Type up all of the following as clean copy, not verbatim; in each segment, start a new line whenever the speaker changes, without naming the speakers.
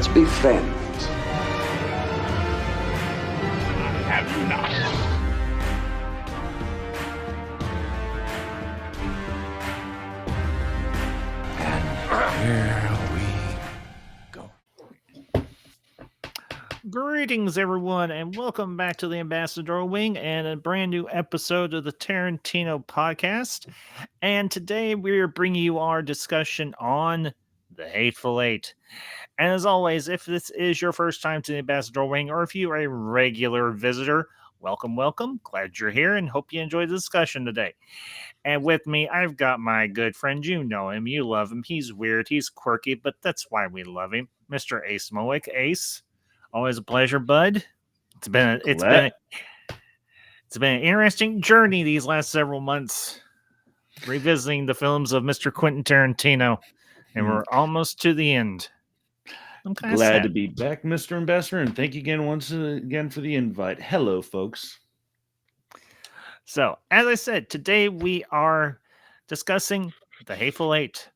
Let's be friends.
Have you not?
Here we go.
Greetings, everyone, and welcome back to the Ambassador Wing and a brand new episode of the Tarantino podcast. And today we're bringing you our discussion on the Hateful Eight. And as always, if this is your first time to the Ambassador Wing, or if you are a regular visitor, welcome, welcome. Glad you're here and hope you enjoy the discussion today. And with me, I've got my good friend. You know him, you love him. He's weird, he's quirky, but that's why we love him. Mr. Ace Moick. Ace, always a pleasure, bud. It's been an interesting journey these last several months, revisiting the films of Mr. Quentin Tarantino, and we're almost to the end. I'm kind of
Glad
sad
to be back, Mr. Ambassador, and thank you again once again for the invite. Hello, folks.
So, as I said, today we are discussing The Hateful Eight,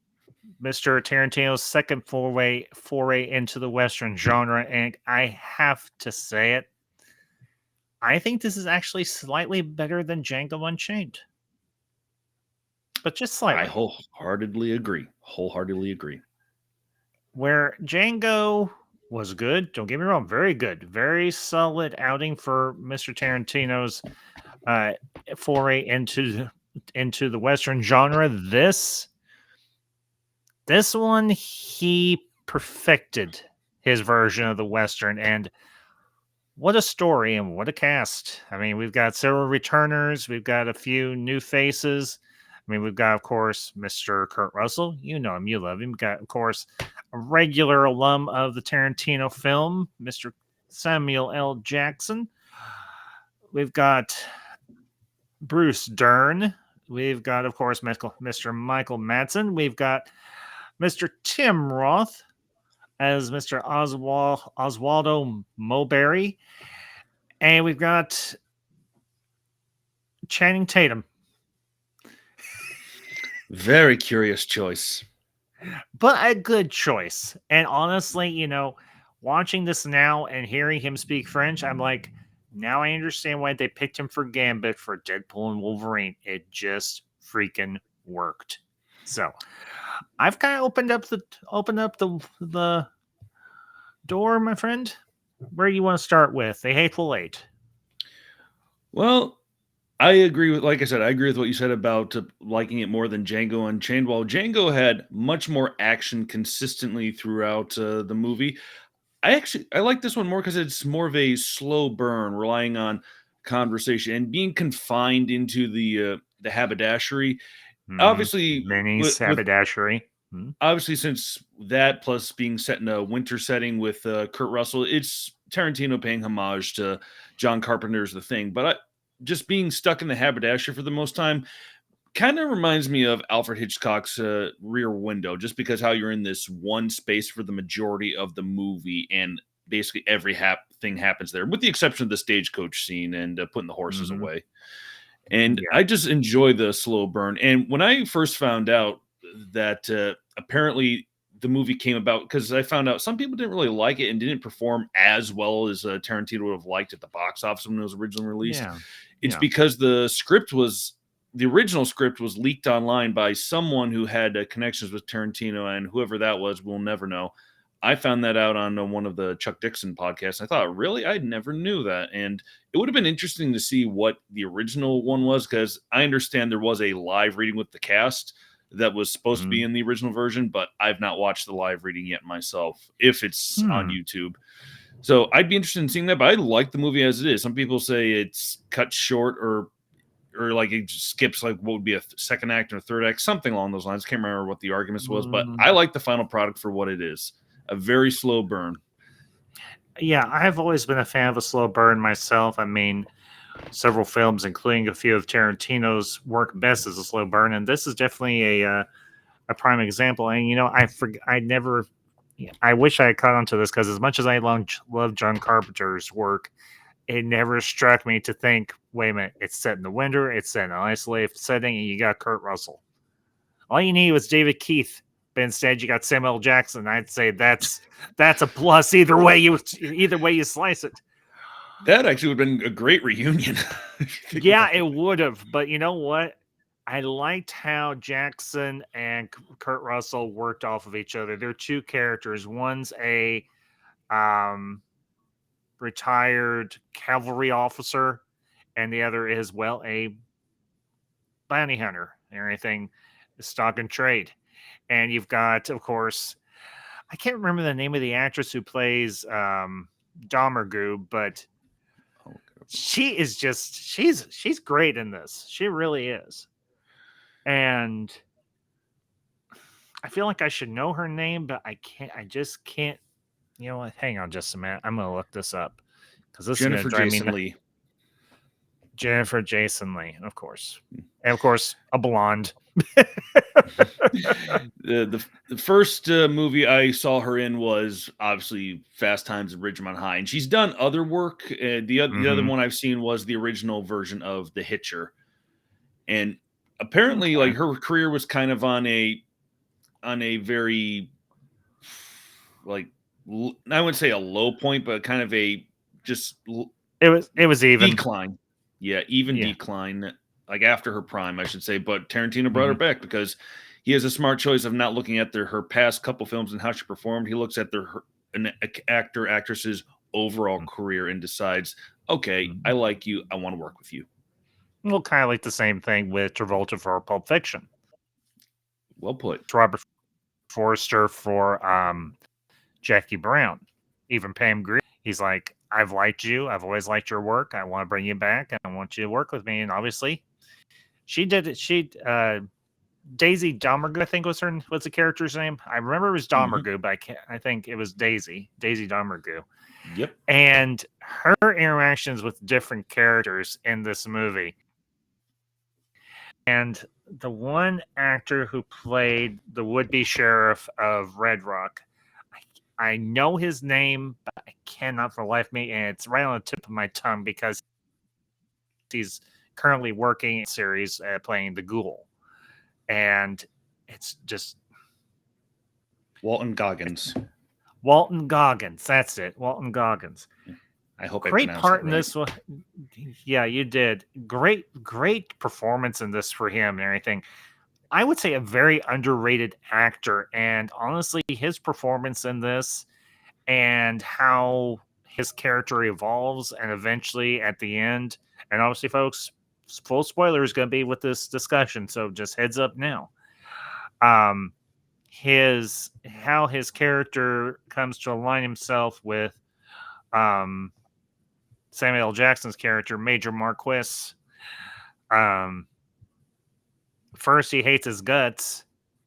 Mr. Tarantino's second foray into the Western genre, and I have to say it, I think this is actually slightly better than Django Unchained. But just slightly.
I wholeheartedly agree.
Where Django was good, don't get me wrong, very good, very solid outing for Mr. Tarantino's foray into the Western genre. This one, he perfected his version of the Western, and what a story and what a cast. I mean, we've got several returners, we've got a few new faces. I mean, we've got, of course, Mr. Kurt Russell. You know him, you love him. We've got, of course, a regular alum of the Tarantino film, Mr. Samuel L. Jackson. We've got Bruce Dern. We've got, of course, Mr. Michael Madsen. We've got Mr. Tim Roth as Mr. Oswaldo Mulberry. And we've got Channing Tatum.
Very curious choice.
But a good choice. And honestly, you know, watching this now and hearing him speak French, I'm like, now I understand why they picked him for Gambit for Deadpool and Wolverine. It just freaking worked. So I've kind of opened up the door, my friend. Where do you want to start with? The Hateful Eight.
Well, I agree with, like I said, I agree with what you said about liking it more than Django Unchained. While Django had much more action consistently throughout the movie, I like this one more because it's more of a slow burn, relying on conversation and being confined into the haberdashery. Obviously,
Mini
with
haberdashery.
obviously, since that plus being set in a winter setting with Kurt Russell, it's Tarantino paying homage to John Carpenter's The Thing. But just being stuck in the haberdashery for the most time kind of reminds me of Alfred Hitchcock's Rear Window, just because how you're in this one space for the majority of the movie, and basically every thing happens there, with the exception of the stagecoach scene and putting the horses away. And I just enjoy the slow burn. And when I first found out that apparently the movie came about, because I found out some people didn't really like it and didn't perform as well as Tarantino would have liked at the box office when it was originally released. It's because the original script was leaked online by someone who had connections with Tarantino, and whoever that was, we'll never know. I found that out on one of the Chuck Dixon podcasts. I thought, really? I never knew that. And it would have been interesting to see what the original one was, because I understand there was a live reading with the cast that was supposed to be in the original version, but I've not watched the live reading yet myself, if it's on YouTube. So I'd be interested in seeing that, but I like the movie as it is. Some people say it's cut short or like it just skips like what would be a second act or third act, something along those lines. Can't remember what the argument was, but I like the final product for what it is. A very slow burn.
Yeah, I've always been a fan of a slow burn myself. I mean, several films, including a few of Tarantino's, work best as a slow burn, and this is definitely a prime example. And you know, I wish I had caught on to this, because as much as I love John Carpenter's work, it never struck me to think, wait a minute, it's set in the winter, it's set in an isolated setting, and you got Kurt Russell. All you need was David Keith But instead, you got Samuel L. Jackson. I'd say that's a plus either way you slice it.
That actually would have been a great reunion.
Yeah, it would have. But you know what? I liked how Jackson and Kurt Russell worked off of each other. They're two characters. One's a retired cavalry officer, and the other is, well, a bounty hunter and everything, stock and trade. And you've got, of course, I can't remember the name of the actress who plays Domergue, but she is just she's great in this. She really is. And I feel like I should know her name, but I can't. I just can't. You know what? Hang on just a minute. I'm gonna look this up because this
Jennifer
is gonna drive
Jason
me.
Lee.
Jennifer Jason Lee, of course, and of course a blonde.
The first movie I saw her in was obviously Fast Times at Ridgemont High, and she's done other work. The other one I've seen was the original version of The Hitcher, and apparently, like, her career was kind of on a very, like, I wouldn't say a low point, but kind of a just
it was even
decline. Yeah, decline. Like after her prime, I should say. But Tarantino brought her back because he has a smart choice of not looking at her past couple films and how she performed. He looks at an actress's overall career and decides, okay, I like you. I want to work with you.
Well, kind of like the same thing with Travolta for Pulp Fiction.
Well put.
Robert Forster for Jackie Brown. Even Pam Grier. He's like, I've liked you. I've always liked your work. I want to bring you back. And I want you to work with me. And obviously, she did it. Daisy Domergue, I think was the character's name. I remember it was Domergue, but I think it was Daisy Domergue.
Yep.
And her interactions with different characters in this movie. And the one actor who played the would-be sheriff of Red Rock, I know his name, but I cannot for the life of me, and it's right on the tip of my tongue because he's currently working in a series playing the Ghoul. And it's just
Walton Goggins.
That's it. Walton Goggins.
I hope
great
I
part
in
this one. Yeah, you did. Great performance in this for him and everything. I would say a very underrated actor, and honestly, his performance in this and how his character evolves, and eventually at the end, and obviously, folks, full spoiler is going to be with this discussion, so just heads up now. How his character comes to align himself with Samuel L. Jackson's character, Major Marquis. First, he hates his guts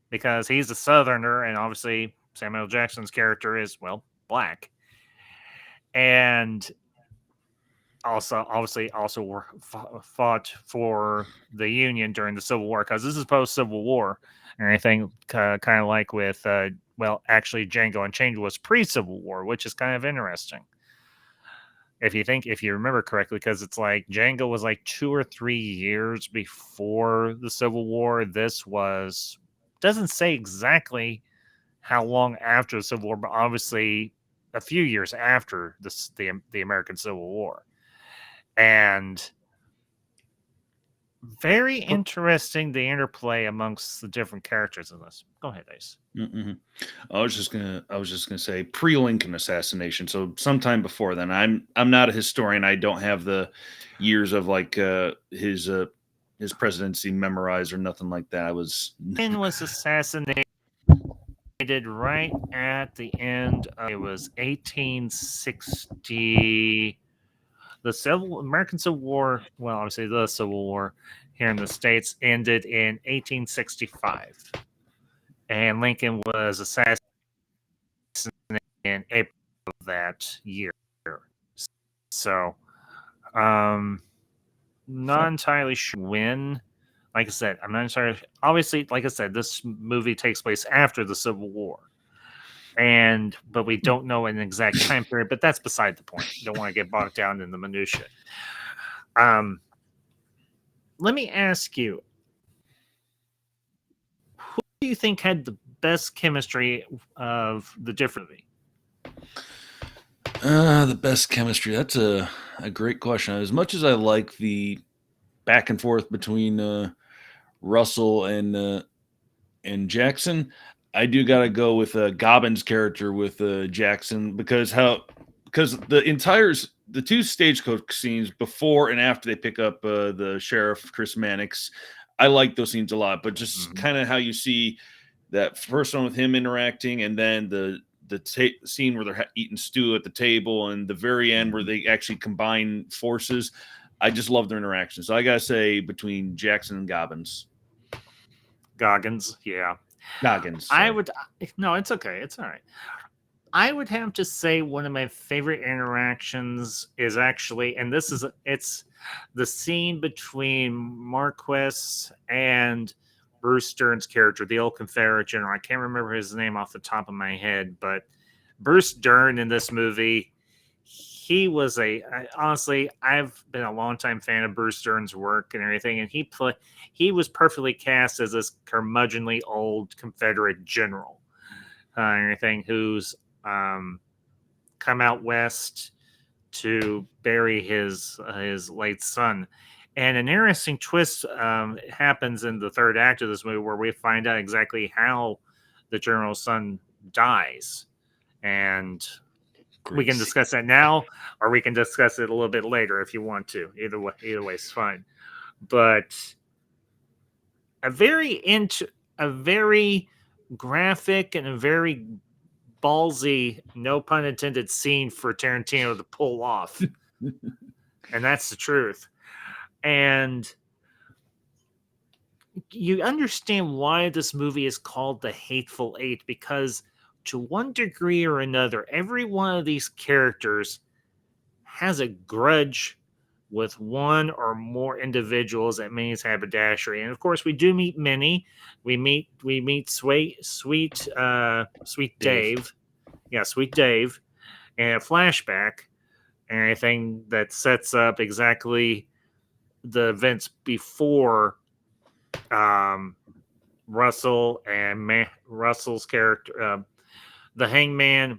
because he's a Southerner, and obviously Samuel L. Jackson's character is, well, black. And also fought for the Union during the Civil War, because this is post-Civil War and everything, kind of like with, actually Django Unchained was pre-Civil War, which is kind of interesting. If you remember correctly, because it's like Django was like 2 or 3 years before the Civil War. This doesn't say exactly how long after the Civil War, but obviously a few years after the American Civil War. And very interesting, the interplay amongst the different characters in this. Go ahead, Ace.
Mm-hmm. I was just gonna say pre-Lincoln assassination. So sometime before then. I'm not a historian. I don't have the years of like his presidency memorized or nothing like that.
Lincoln was assassinated right at the end. It was 1860. The American Civil War. Well, obviously the Civil War here in the States ended in 1865. And Lincoln was assassinated in April of that year. So, not entirely sure when. Like I said, I'm not entirely. Obviously, like I said, this movie takes place after the Civil War, but we don't know an exact time period. But that's beside the point. Don't want to get bogged down in the minutia. Let me ask you, who do you think had the best chemistry of the different?
The best chemistry. That's a great question. As much as I like the back and forth between Russell and Jackson, I do gotta go with Gobbin's character with Jackson because the two stagecoach scenes before and after they pick up the sheriff Chris Mannix, I like those scenes a lot. But just kind of how you see that first one with him interacting, and then the scene where they're eating stew at the table, and the very end where they actually combine forces. I just love their interaction. So I gotta say between Jackson and
Goggins, yeah.
Goggins.
I
Sorry.
would no, it's okay. It's all right. I would have to say one of my favorite interactions is actually, and it's the scene between Marquess and Bruce Stern's character, the old Confederate general. I can't remember his name off the top of my head, but Bruce Stern in this movie, he was honestly, I've been a longtime fan of Bruce Stern's work and everything, and he was perfectly cast as this curmudgeonly old Confederate general and everything who's come out west to bury his late son. And an interesting twist happens in the third act of this movie where we find out exactly how the general's son dies. And we can discuss that now, or we can discuss it a little bit later if you want to. Either way is fine. But a very graphic and a very ballsy, no pun intended, scene for Tarantino to pull off. And that's the truth. And you understand why this movie is called The Hateful Eight, because to one degree or another, every one of these characters has a grudge with one or more individuals at Minnie's haberdashery. And of course, we do meet Minnie. We meet Sweet Dave. Yeah, Sweet Dave. And a flashback and anything that sets up exactly the events before Russell and Russell's character, the Hangman,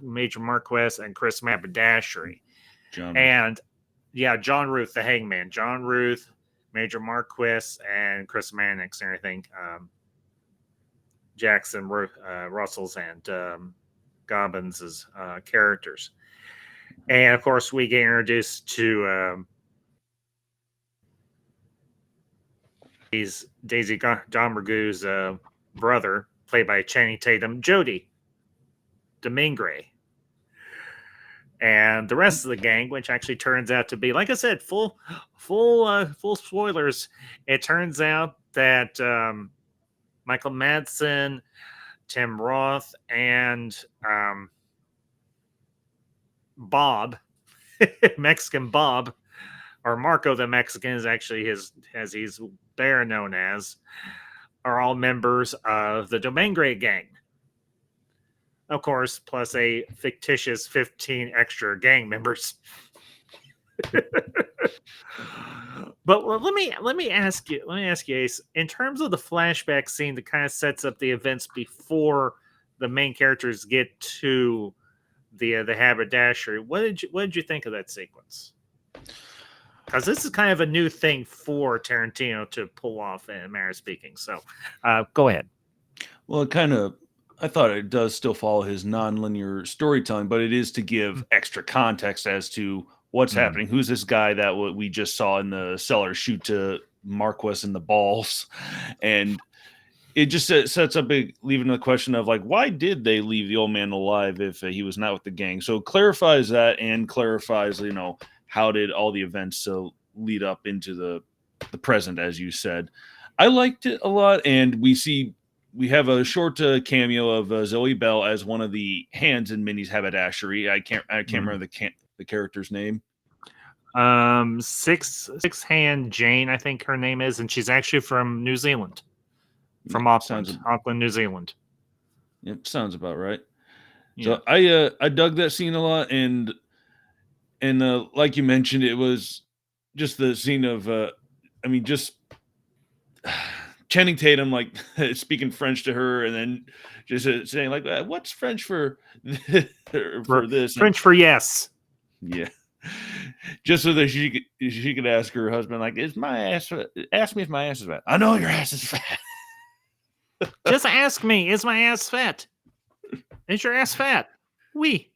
Major Marquess, and Chris Haberdashery. And yeah, John Ruth, the Hangman, John Ruth, Major Marquess, and Chris Mannix and everything. Jackson, Russell's, and Gobbins' characters. And of course, we get introduced to Daisy Domergue's brother, played by Channing Tatum, Jody Demingray. And the rest of the gang, which actually turns out to be, like I said, full spoilers. It turns out that Michael Madsen, Tim Roth, and Bob, Mexican Bob, or Marco the Mexican is actually as he's better known as, are all members of the Domengre gang. Of course, plus a fictitious 15 extra gang members. But let me ask you, Ace, in terms of the flashback scene that kind of sets up the events before the main characters get to the haberdashery, what did you think of that sequence? Because this is kind of a new thing for Tarantino to pull off, in a manner of speaking. So, go ahead.
Well, I thought it does still follow his non-linear storytelling, but it is to give extra context as to what's happening. Who's this guy that we just saw in the cellar shoot to Marquess in the balls? And it just sets up leaving the question of, like, why did they leave the old man alive if he was not with the gang? So it clarifies that, and clarifies, how did all the events lead up into the present, as you said. I liked it a lot, and we have a short cameo of Zoe Bell as one of the hands in Minnie's haberdashery. I can't remember the character's name.
Six Hand Jane, I think her name is, and she's actually from New Zealand, from Auckland, New Zealand.
Yep, sounds about right. Yeah. So I dug that scene a lot, and like you mentioned, it was just the scene of Channing Tatum like speaking French to her, and then just saying like, "What's French for for this?" And
French for yes.
yeah, just so that she could ask her husband like, "Is my ass? Ask me if my ass is fat." I know your ass is fat.
Just ask me, is my ass fat? Is your ass fat? Oui.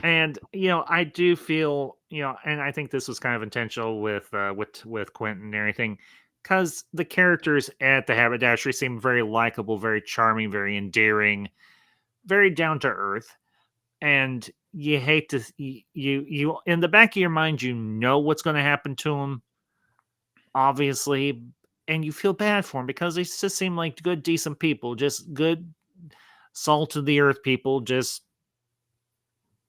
And I do feel, and I think this was kind of intentional with Quentin and everything, because the characters at the Haberdashery seem very likable, very charming, very endearing, very down to earth. And you hate to you in the back of your mind, what's going to happen to them, obviously, and you feel bad for them because they just seem like good, decent people, just good, salt of the earth people, just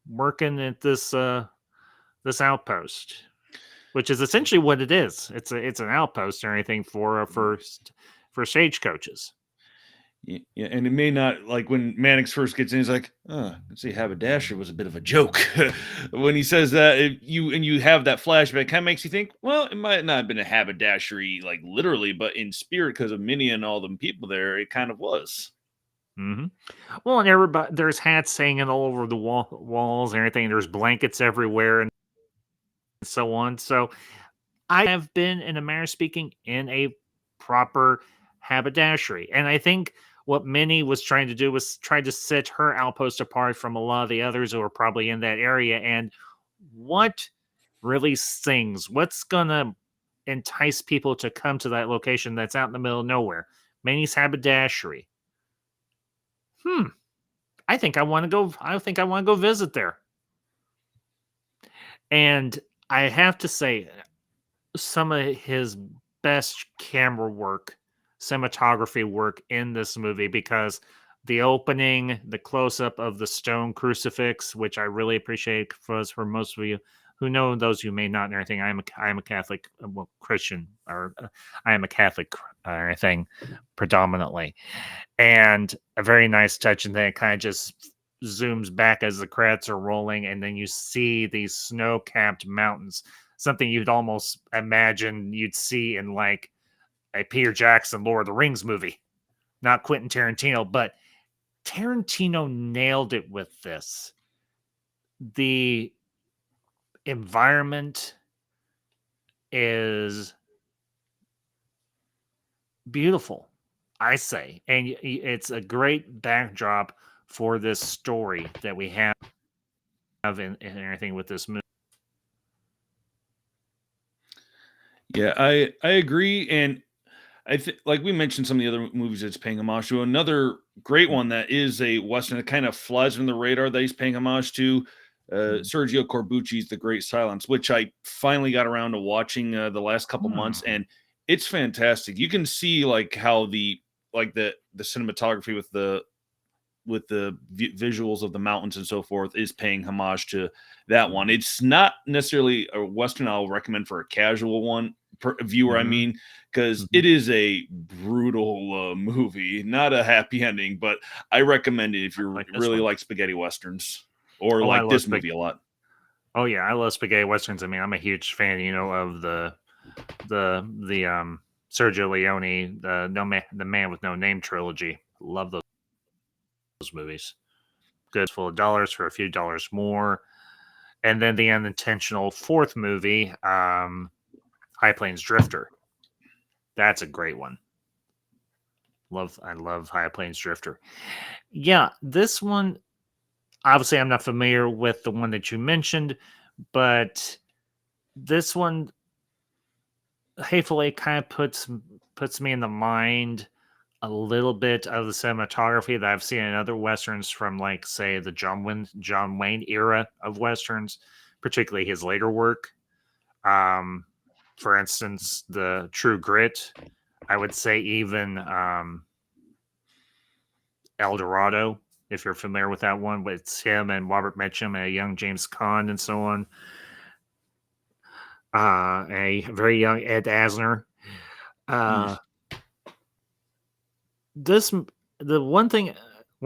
working at this outpost, which is essentially what it is. It's an outpost or anything for stagecoaches.
Yeah, and it may not like when Mannix first gets in, he's like, "Oh, let's see, haberdasher was a bit of a joke." When he says that, you have that flashback, kind of makes you think, well, it might not have been a haberdashery like literally, but in spirit because of Minnie and all them people there, it kind of was.
hmm Well, and everybody, there's hats hanging all over the walls and everything. There's blankets everywhere and so on. So I have been, in a manner of speaking, in a proper haberdashery. And I think what Minnie was trying to do was try to set her outpost apart from a lot of the others who are probably in that area. And what really stings? What's going to entice people to come to that location that's out in the middle of nowhere? Minnie's haberdashery. I think I want to go. I think I want to go visit there. And I have to say, some of his best camera work, cinematography work in this movie, because the opening, the close up of the stone crucifix, which I really appreciate for most of you who know, those who may not and everything. I am a Catholic, well, Christian, or I am a Catholic or anything predominantly, and a very nice touch, and then it kind of just zooms back as the credits are rolling, and then you see these snow-capped mountains, something you'd almost imagine you'd see in like a Peter Jackson Lord of the Rings movie. Not Quentin Tarantino, but Tarantino nailed it with this. The environment is beautiful, I say, and it's a great backdrop for this story that we have in everything with this movie.
Yeah, I agree, and I think, like we mentioned, some of the other movies that's paying homage to. Another great one that is a western that kind of flies on the radar that he's paying homage to. Sergio Corbucci's The Great Silence, which I finally got around to watching the last couple months, and it's fantastic. You can see like how the cinematography with the visuals of the mountains and so forth is paying homage to that one. It's not necessarily a western I'll recommend for a casual viewer. I mean, because it is a brutal movie, not a happy ending, but I recommend it if you really like spaghetti westerns or like this movie a lot.
Oh yeah, I love spaghetti westerns. I mean, I'm a huge fan, of the Sergio Leone, the Man with No Name trilogy. Love those movies. Good, full of dollars for a few dollars more. And then the unintentional fourth movie, High Plains Drifter. That's a great one. I love High Plains Drifter. Yeah, this one, obviously I'm not familiar with the one that you mentioned, but this one, Hateful Eight, kind of puts me in the mind a little bit of the cinematography that I've seen in other westerns from, like, say, the John Wayne era of westerns, particularly his later work. For instance, the True Grit. I would say even El Dorado, if you're familiar with that one, but it's him and Robert Mitchum and a young James Caan and so on. A very young Ed Asner. One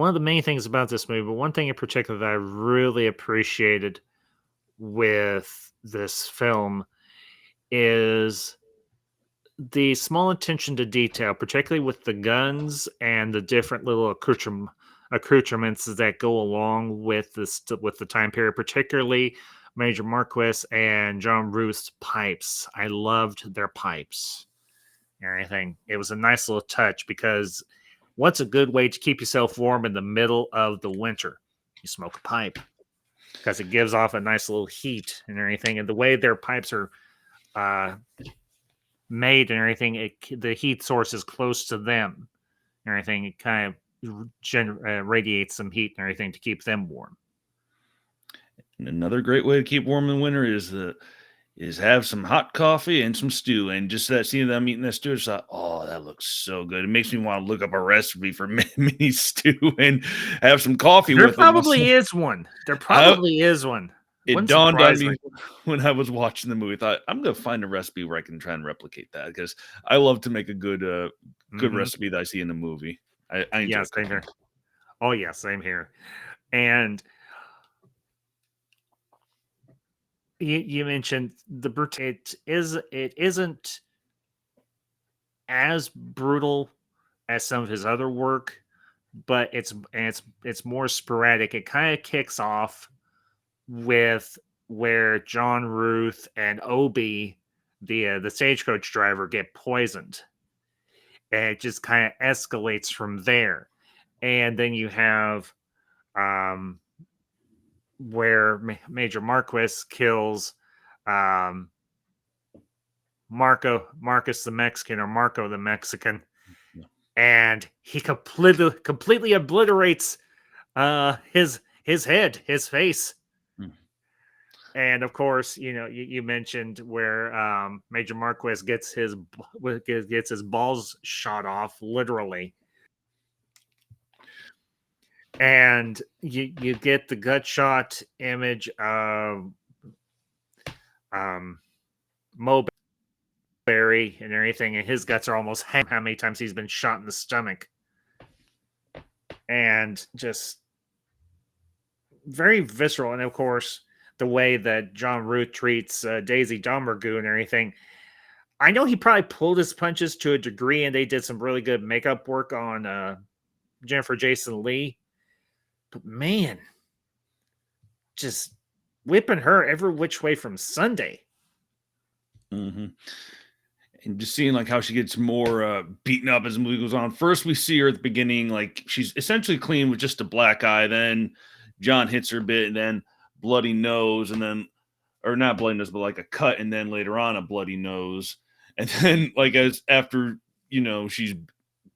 of the main things about this movie, but one thing in particular that I really appreciated with this film is the small attention to detail, particularly with the guns and the different little accoutrements that go along with with the time period, particularly Major Marquis and John Ruth's pipes. I loved their pipes and everything. It was a nice little touch because what's a good way to keep yourself warm in the middle of the winter? You smoke a pipe because it gives off a nice little heat and everything. And the way their pipes are made and everything, the heat source is close to them and everything. It kind of radiates some heat and everything to keep them warm.
And another great way to keep warm in winter is have some hot coffee and some stew. And just that seeing them eating that stew, it's like, oh, that looks so good. It makes me want to look up a recipe for mini stew and have some coffee
There
with
probably is one. There probably is one.
It dawned on me when I was watching the movie. I thought, I'm going to find a recipe where I can try and replicate that because I love to make a good recipe that I see in the movie. I enjoy
same here. Oh, yeah, same here. And you mentioned it isn't as brutal as some of his other work, but it's more sporadic. It kind of kicks off with where John Ruth and Obi, the stagecoach driver, get poisoned, and it just kind of escalates from there. And then you have where Major Marquis kills Marcus the Mexican, or Marco the Mexican, and he completely obliterates his head, his face. And of course, you mentioned where Major Marquis gets his balls shot off, literally. And you get the gut shot image of Mowbray and everything, and his guts are almost how many times he's been shot in the stomach. And just very visceral. And of course, the way that John Ruth treats Daisy Domergue and everything. I know he probably pulled his punches to a degree, and they did some really good makeup work on Jennifer Jason Leigh. But man, just whipping her every which way from Sunday.
Mm-hmm. And just seeing like how she gets more beaten up as the movie goes on. First, we see her at the beginning, like she's essentially clean with just a black eye. Then John hits her a bit, and then bloody nose, and then, or not bloody nose, but like a cut, and then later on a bloody nose. And then like after she's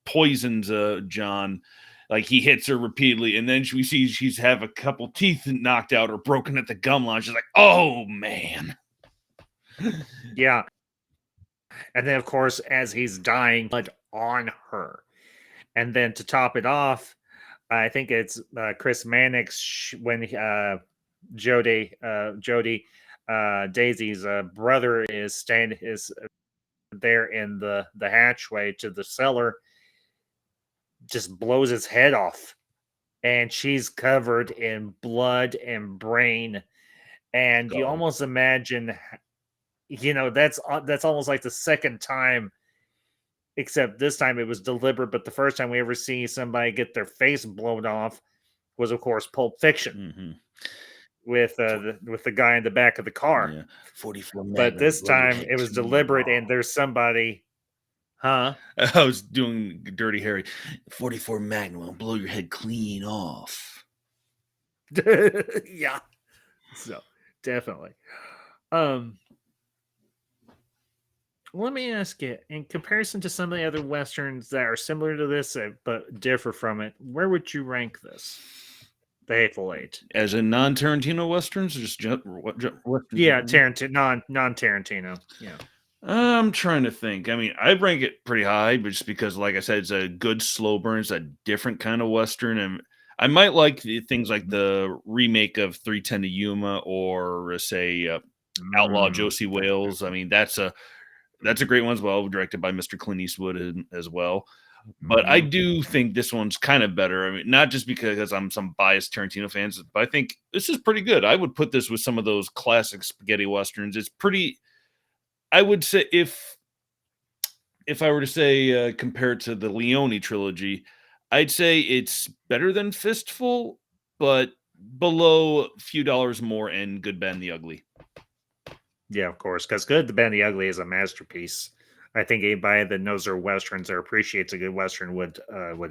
poisons John, like he hits her repeatedly, and then we see she's have a couple teeth knocked out or broken at the gum line. She's like, oh man.
Yeah. And then of course, as he's dying, blood on her. And then to top it off, I think it's Chris Mannix when Jody Daisy's brother is there in the hatchway to the cellar, just blows his head off, and she's covered in blood and brain, and you almost imagine, that's almost like the second time, except this time it was deliberate. But the first time we ever see somebody get their face blown off was, of course, Pulp Fiction. With the guy in the back of the car.
Yeah. 44
but this time it was deliberate, and there's somebody. Huh?
I was doing Dirty Harry. 44 Magnum will blow your head clean off.
Yeah. So definitely. Let me ask you, in comparison to some of the other Westerns that are similar to this but differ from it, where would you rank this? The Hateful Eight.
As in non-Tarantino Westerns? Or just Westerns?
Yeah, non-Tarantino. Yeah.
I'm trying to think. I mean, I'd rank it pretty high, but just because, like I said, it's a good slow burn. It's a different kind of Western. And I might like things like the remake of 310 to Yuma, or say Outlaw Josie Wales. I mean, that's a great one as well, directed by Mr. Clint Eastwood as well. But I do think this one's kind of better. I mean, not just because I'm some biased Tarantino fans, but I think this is pretty good. I would put this with some of those classic spaghetti Westerns. It's pretty, I would say, if if I were to say compare it to the Leone trilogy, I'd say it's better than Fistful, but below a few dollars more in Good, Bad, and the Ugly.
Yeah, of course, because Good, the Bad, and the Ugly is a masterpiece. I think anybody that knows their westerns or appreciates a good western would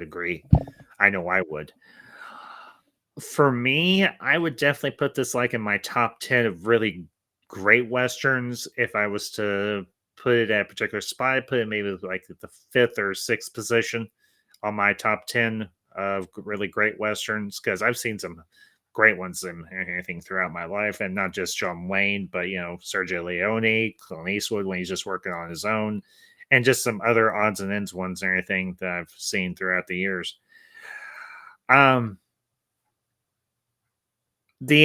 agree. I know I would. For me, I would definitely put this like in my top 10 of really great westerns. If I was to put it at a particular spot, I'd put it maybe like the fifth or sixth position on my top 10 of really great westerns, because I've seen some great ones in anything throughout my life, and not just John Wayne, but Sergio Leone, Clint Eastwood when he's just working on his own, and just some other odds and ends ones and everything that I've seen throughout the years. The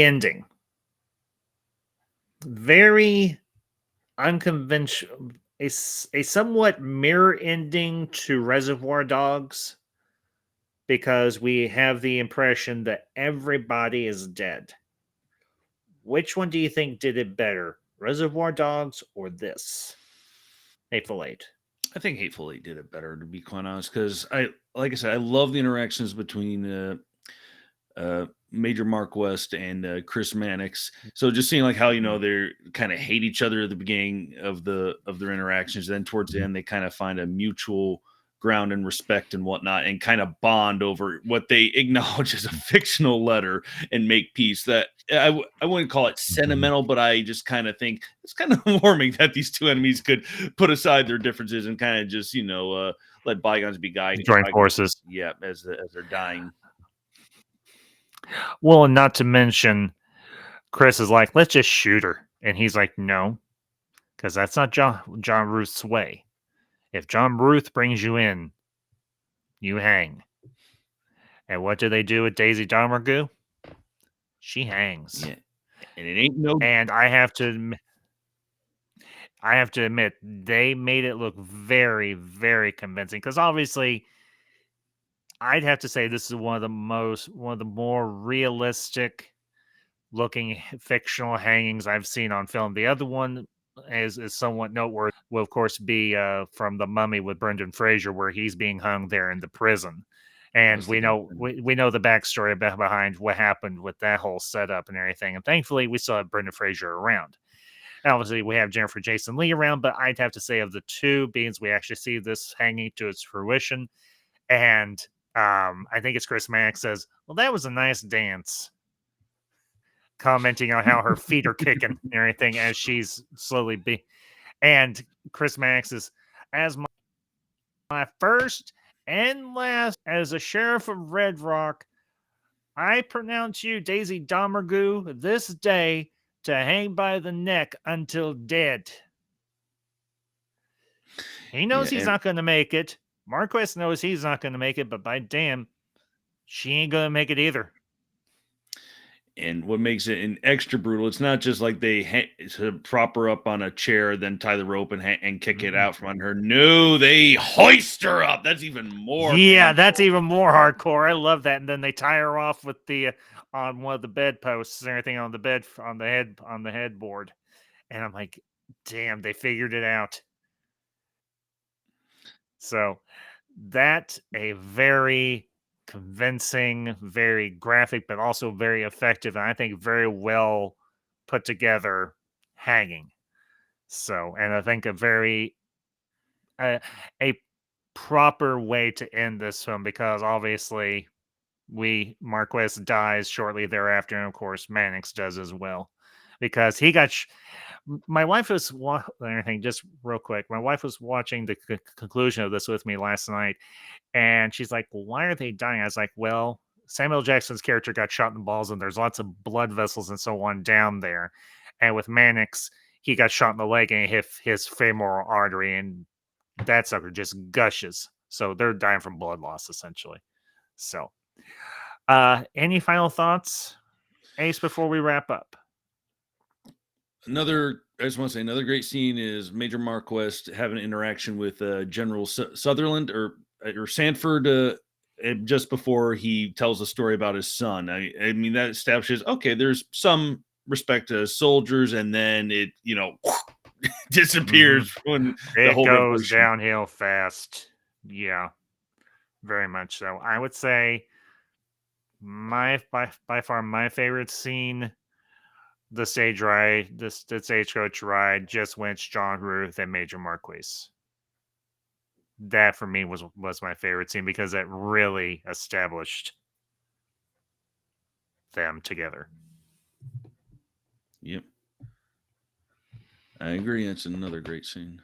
ending, very unconventional, a somewhat mirror ending to Reservoir Dogs, because we have the impression that everybody is dead. Which one do you think did it better, Reservoir Dogs or this? Hateful Eight.
I think Hateful Eight did it better, to be quite honest, because like I said, I love the interactions between Major Mark West and Chris Mannix. So just seeing like how they kind of hate each other at the beginning of their interactions, then towards the end they kind of find a mutual ground and respect and whatnot, and kind of bond over what they acknowledge as a fictional letter and make peace. That I wouldn't call it sentimental, but I just kind of think it's kind of warming that these two enemies could put aside their differences and kind of just let bygones be bygones.
Join forces.
Yeah, as they're dying.
Well, and not to mention, Chris is like, let's just shoot her. And he's like, no, because that's not John Ruth's way. If John Ruth brings you in, you hang. And what do they do with Daisy Domergue? She hangs.
Yeah. And it ain't no.
And I have to admit, they made it look very, very convincing. Because obviously, I'd have to say this is one of the more realistic looking fictional hangings I've seen on film. The other one is somewhat noteworthy. Will of course be from The Mummy with Brendan Fraser, where he's being hung there in the prison. And we know the backstory behind what happened with that whole setup and everything. And thankfully, we still have Brendan Fraser around. Obviously, we have Jennifer Jason Leigh around, but I'd have to say of the two beings, we actually see this hanging to its fruition. And I think it's Chris Mannix says, well, that was a nice dance, commenting on how her feet are kicking and everything as she's slowly and Chris Mannix is, as my first and last as a sheriff of Red Rock, I pronounce you, Daisy Domergue, this day to hang by the neck until dead. He knows he's not going to make it. Marquez knows he's not going to make it, but by damn, she ain't going to make it either.
And what makes it an extra brutal, it's not just like they prop her up on a chair, then tie the rope and kick it out from under her. No, they hoist her up. That's even more.
Yeah, painful. That's even more hardcore. I love that. And then they tie her off with the on one of the bedposts and everything on the bed on the headboard. And I'm like, damn, they figured it out. So that a very convincing, very graphic, but also very effective, and I think very well put together hanging. So, and I think a very a proper way to end this film, because obviously Marquez dies shortly thereafter, and of course Mannix does as well, because he got my wife was just real quick. My wife was watching the conclusion of this with me last night, and she's like, well, why are they dying? I was like, well, Samuel Jackson's character got shot in the balls, and there's lots of blood vessels and so on down there. And with Mannix, he got shot in the leg and he hit his femoral artery, and that sucker just gushes. So they're dying from blood loss, essentially. So, any final thoughts, Ace, before we wrap up?
I just want to say another great scene is Major Mark West having an interaction with General Sutherland or Sanford just before he tells a story about his son. I mean, that establishes, okay, there's some respect to soldiers, and then it, disappears when the
It
whole
goes
revolution.
downhill fast. Yeah, very much so. I would say by far my favorite scene, the stage ride, the stagecoach ride, just when it's John Ruth and Major Marquise. That for me was my favorite scene because it really established them together.
Yep. I agree. That's another great scene.